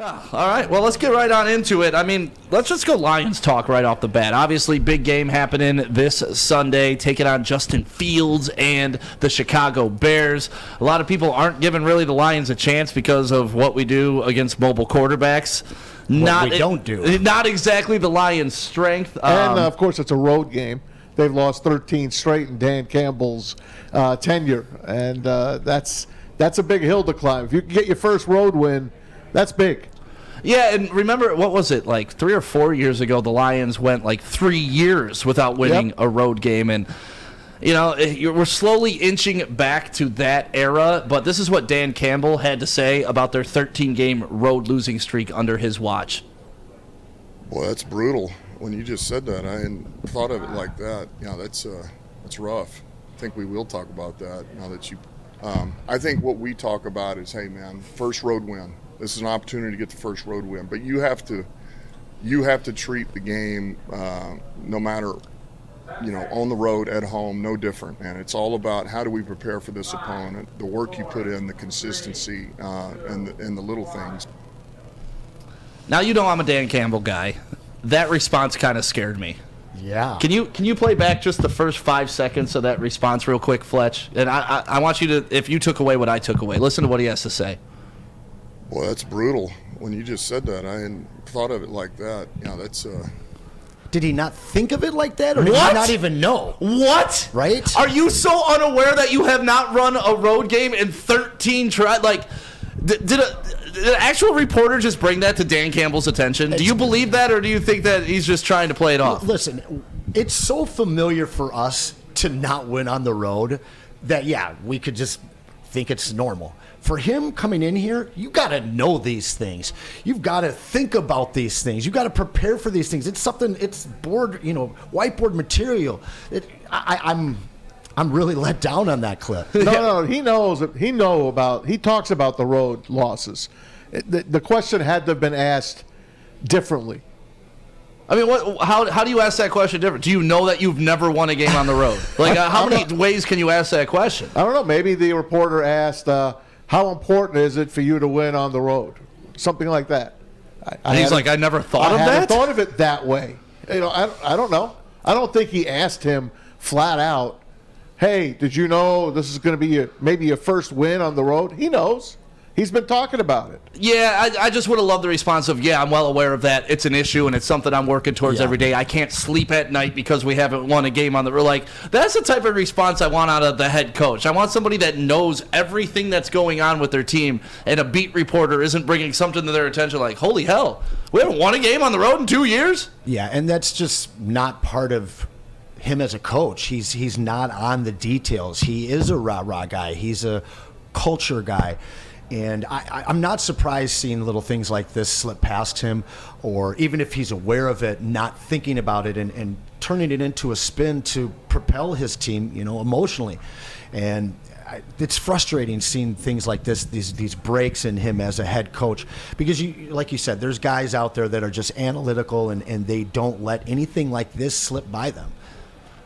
Oh, all right, well, let's get right on into it. I mean, let's just go Lions talk right off the bat. Obviously, big game happening this Sunday, taking on Justin Fields and the Chicago Bears. A lot of people aren't giving really the Lions a chance because of what we do against mobile quarterbacks. Not exactly the Lions' strength. And, of course, it's a road game. They've lost 13 straight in Dan Campbell's tenure, and that's a big hill to climb. If you can get your first road win, that's big. Yeah, and remember, what was it, like 3 or 4 years ago, the Lions went like 3 years without winning a road game. And, you know, we're slowly inching back to that era, but this is what Dan Campbell had to say about their 13-game road losing streak under his watch. Boy, that's brutal. When you just said that, I hadn't thought of it like that. Yeah, that's rough. I think we will talk about that now that you I think what we talk about is, hey, man, first road win. This is an opportunity to get the first road win, but you have to treat the game no matter, on the road, at home, no different. And it's all about how do we prepare for this opponent, the work you put in, the consistency, and the little things. Now I'm a Dan Campbell guy. That response kind of scared me. Yeah. Can you play back just the first 5 seconds of that response real quick, Fletch? And I want you to, if you took away what I took away, listen to what he has to say. Boy, that's brutal. When you just said that, I hadn't thought of it like that. Yeah, that's. Did he not think of it like that, or did he not even know? What? Right? Are you so unaware that you have not run a road game in 13 tries? Like, did an actual reporter just bring that to Dan Campbell's attention? Do you believe that, or do you think that he's just trying to play it off? Listen, it's so familiar for us to not win on the road that, we could just think it's normal. For him coming in here, you got to know these things. You've got to think about these things. You got to prepare for these things. It's something. It's board, whiteboard material. I'm really let down on that clip. No, he knows. He talks about the road losses. The question had to have been asked differently. I mean, how do you ask that question different? Do you know that you've never won a game on the road? Like, how many ways can you ask that question? I don't know. Maybe the reporter asked, how important is it for you to win on the road? Something like that. He's like, I never thought of that? I hadn't thought of it that way. I don't know. I don't think he asked him flat out, hey, did you know this is going to be maybe your first win on the road? He knows. He's been talking about it. Yeah, I just would have loved the response of, I'm well aware of that. It's an issue, and it's something I'm working towards every day. I can't sleep at night because we haven't won a game on the road. Like, that's the type of response I want out of the head coach. I want somebody that knows everything that's going on with their team, and a beat reporter isn't bringing something to their attention like, holy hell, we haven't won a game on the road in 2 years? Yeah, and that's just not part of him as a coach. He's not on the details. He is a rah-rah guy. He's a culture guy. And I'm not surprised seeing little things like this slip past him, or even if he's aware of it, not thinking about it and turning it into a spin to propel his team, emotionally. And it's frustrating seeing things like this, these breaks in him as a head coach, because like you said, there's guys out there that are just analytical and they don't let anything like this slip by them.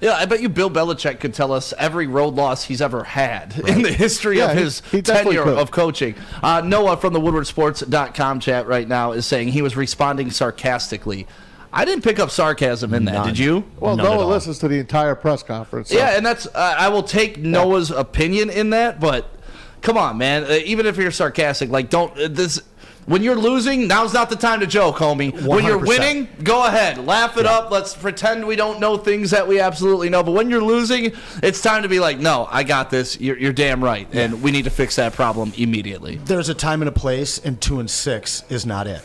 Yeah, I bet you Bill Belichick could tell us every road loss he's ever had in the history of his tenure of coaching. Noah from the WoodwardSports.com chat right now is saying he was responding sarcastically. I didn't pick up sarcasm in that. None. Did you? Well, Noah listens to the entire press conference. So. Yeah, and that's I will take Noah's opinion in that, but come on, man. Even if you're sarcastic, like when you're losing, now's not the time to joke, homie. 100%. When you're winning, go ahead. Laugh it up. Let's pretend we don't know things that we absolutely know. But when you're losing, it's time to be like, no, I got this. You're damn right. Yeah. And we need to fix that problem immediately. There's a time and a place, and 2-6 is not it.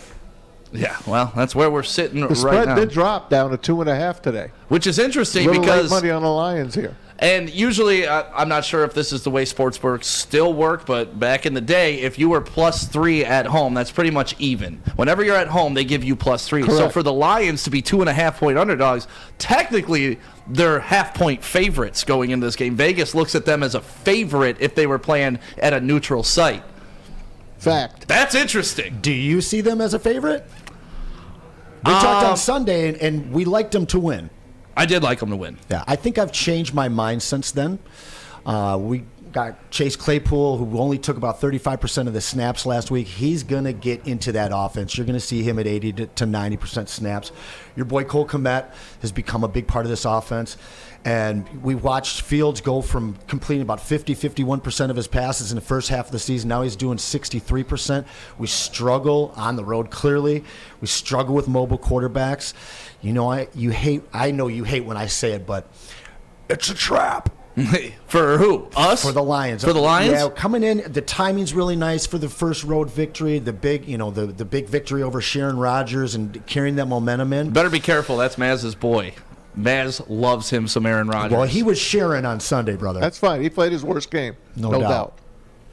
Yeah, well, that's where we're sitting right now. The spread did drop down to 2.5 today. Which is interesting because late money on the Lions here. And usually, I'm not sure if this is the way sportsbooks still work, but back in the day, if you were +3 at home, that's pretty much even. Whenever you're at home, they give you +3. Correct. So for the Lions to be 2.5-point underdogs, technically they're half-point favorites going into this game. Vegas looks at them as a favorite if they were playing at a neutral site. Fact. That's interesting. Do you see them as a favorite? We talked on Sunday, and we liked them to win. I did like them to win. Yeah, I think I've changed my mind since then. got Chase Claypool, who only took about 35% of the snaps last week. He's going to get into that offense. You're going to see him at 80 to 90% snaps. Your boy Cole Kmet has become a big part of this offense. And we watched Fields go from completing about 51% of his passes in the first half of the season. Now he's doing 63%. We struggle on the road, clearly. We struggle with mobile quarterbacks. I know you hate when I say it, but it's a trap. For who? Us? For the Lions. For the Lions? Yeah, coming in, the timing's really nice for the first road victory, the big victory over Sharon Rodgers and carrying that momentum in. Better be careful. That's Maz's boy. Maz loves him some Aaron Rodgers. Well, he was Sharon on Sunday, brother. That's fine. He played his worst game. No doubt.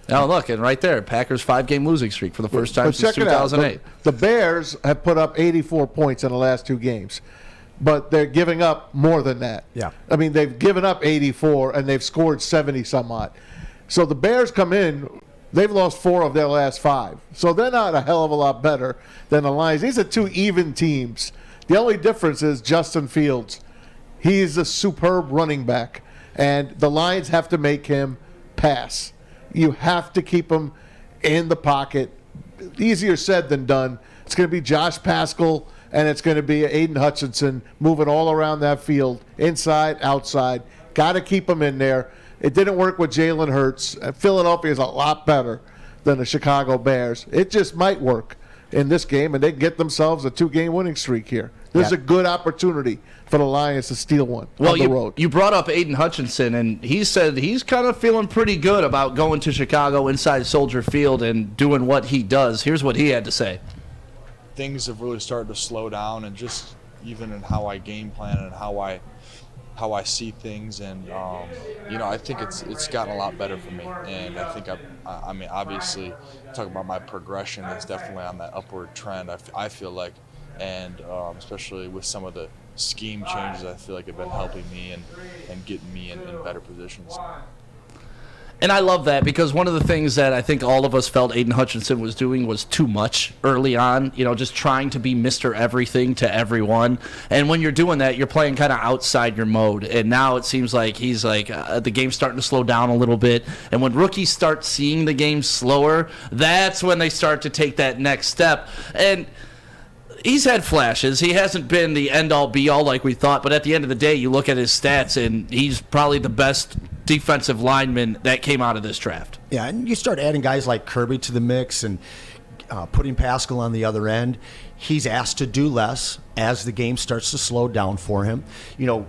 Oh, look, and right there, Packers 5-game losing streak for the first time since check it out. 2008. The Bears have put up 84 points in the last 2 games. But they're giving up more than that. Yeah. I mean, they've given up 84, and they've scored 70 some odd. So the Bears come in, they've lost 4 of their last 5. So they're not a hell of a lot better than the Lions. These are 2 even teams. The only difference is Justin Fields. He's a superb running back, and the Lions have to make him pass. You have to keep him in the pocket. Easier said than done. It's going to be Josh Paschal, and it's going to be Aiden Hutchinson moving all around that field, inside, outside. Got to keep him in there. It didn't work with Jalen Hurts. Philadelphia is a lot better than the Chicago Bears. It just might work in this game, and they get themselves a 2-game winning streak here. This is a good opportunity for the Lions to steal one on the road. You brought up Aiden Hutchinson, and he said he's kind of feeling pretty good about going to Chicago inside Soldier Field and doing what he does. Here's what he had to say. Things have really started to slow down, and just even in how I game plan and how I see things, and I think it's gotten a lot better for me. And I think I mean, obviously, talking about my progression, it's definitely on that upward trend. I feel like, and especially with some of the scheme changes, I feel like have been helping me and getting me in better positions. And I love that, because one of the things that I think all of us felt Aiden Hutchinson was doing was too much early on, just trying to be Mr. Everything to everyone. And when you're doing that, you're playing kind of outside your mode. And now it seems like he's like, the game's starting to slow down a little bit. And when rookies start seeing the game slower, that's when they start to take that next step. And he's had flashes. He hasn't been the end-all, be-all like we thought. But at the end of the day, you look at his stats, and he's probably the best defensive lineman that came out of this draft. Yeah, and you start adding guys like Kirby to the mix and putting Paschal on the other end. He's asked to do less as the game starts to slow down for him.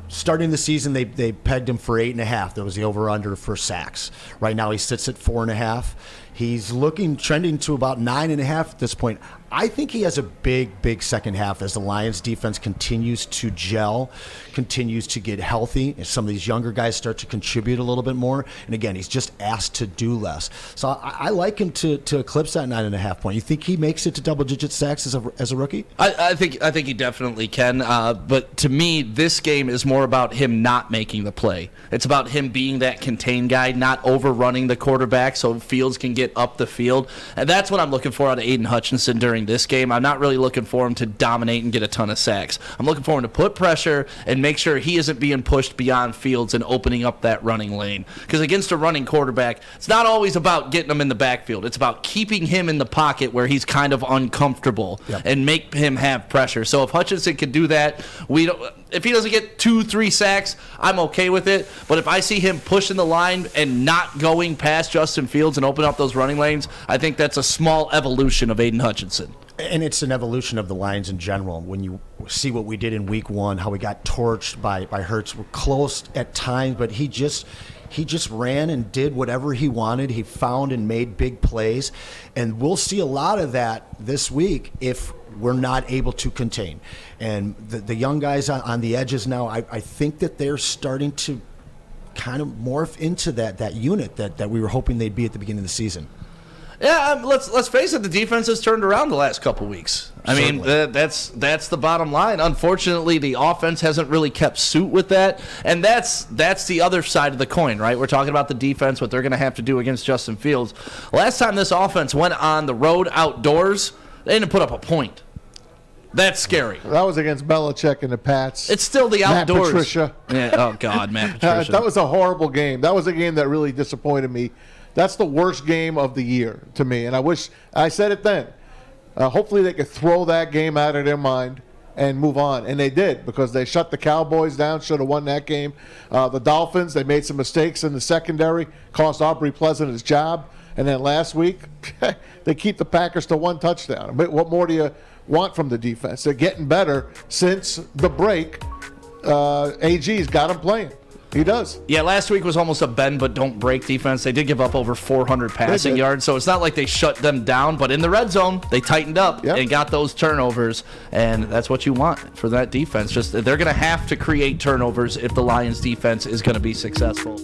Starting the season, they pegged him for 8.5. That was the over-under for sacks. Right now, he sits at 4.5. He's trending to about 9.5 at this point. I think he has a big second half as the Lions defense continues to gel, continues to get healthy, and some of these younger guys start to contribute a little bit more. And again, he's just asked to do less. So I like him to eclipse that 9.5 point. You think he makes it to double-digit sacks as a rookie? I think he definitely can. But to me, this game is more about him not making the play. It's about him being that contained guy, not overrunning the quarterback so Fields can get up the field. And that's what I'm looking for out of Aiden Hutchinson during this game. I'm not really looking for him to dominate and get a ton of sacks. I'm looking for him to put pressure and make sure he isn't being pushed beyond Fields and opening up that running lane. Because against a running quarterback, it's not always about getting him in the backfield. It's about keeping him in the pocket where he's kind of uncomfortable and make him have pressure. So if Hutchinson can do that, if he doesn't get 2-3 sacks, I'm okay with it. But if I see him pushing the line and not going past Justin Fields and open up those running lanes, I think that's a small evolution of Aiden Hutchinson. And it's an evolution of the Lions in general. When you see what we did in week 1, how we got torched by Hurts. We're close at times, but he just ran and did whatever he wanted. He found and made big plays. And we'll see a lot of that this week if we're not able to contain. And the young guys on the edges now, I think that they're starting to kind of morph into that unit that we were hoping they'd be at the beginning of the season. Yeah, let's face it. The defense has turned around the last couple weeks. I mean, that's the bottom line. Unfortunately, the offense hasn't really kept suit with that, and that's the other side of the coin, right? We're talking about the defense, what they're going to have to do against Justin Fields. Last time this offense went on the road outdoors, they didn't put up a point. That's scary. That was against Belichick and the Pats. It's still the Matt outdoors. Patricia. Yeah. Oh God, Matt Patricia. That was a horrible game. That was a game that really disappointed me. That's the worst game of the year to me. And I said it then. Hopefully they could throw that game out of their mind and move on. And they did, because they shut the Cowboys down, should have won that game. The Dolphins, they made some mistakes in the secondary, cost Aubrey Pleasant his job. And then last week, they keep the Packers to 1 touchdown. But what more do you want from the defense? They're getting better since the break. AG's got them playing. He does. Yeah, last week was almost a bend but don't break defense. They did give up over 400 passing yards, so it's not like they shut them down. But in the red zone, they tightened up and got those turnovers, and that's what you want for that defense. Just they're going to have to create turnovers if the Lions' defense is going to be successful.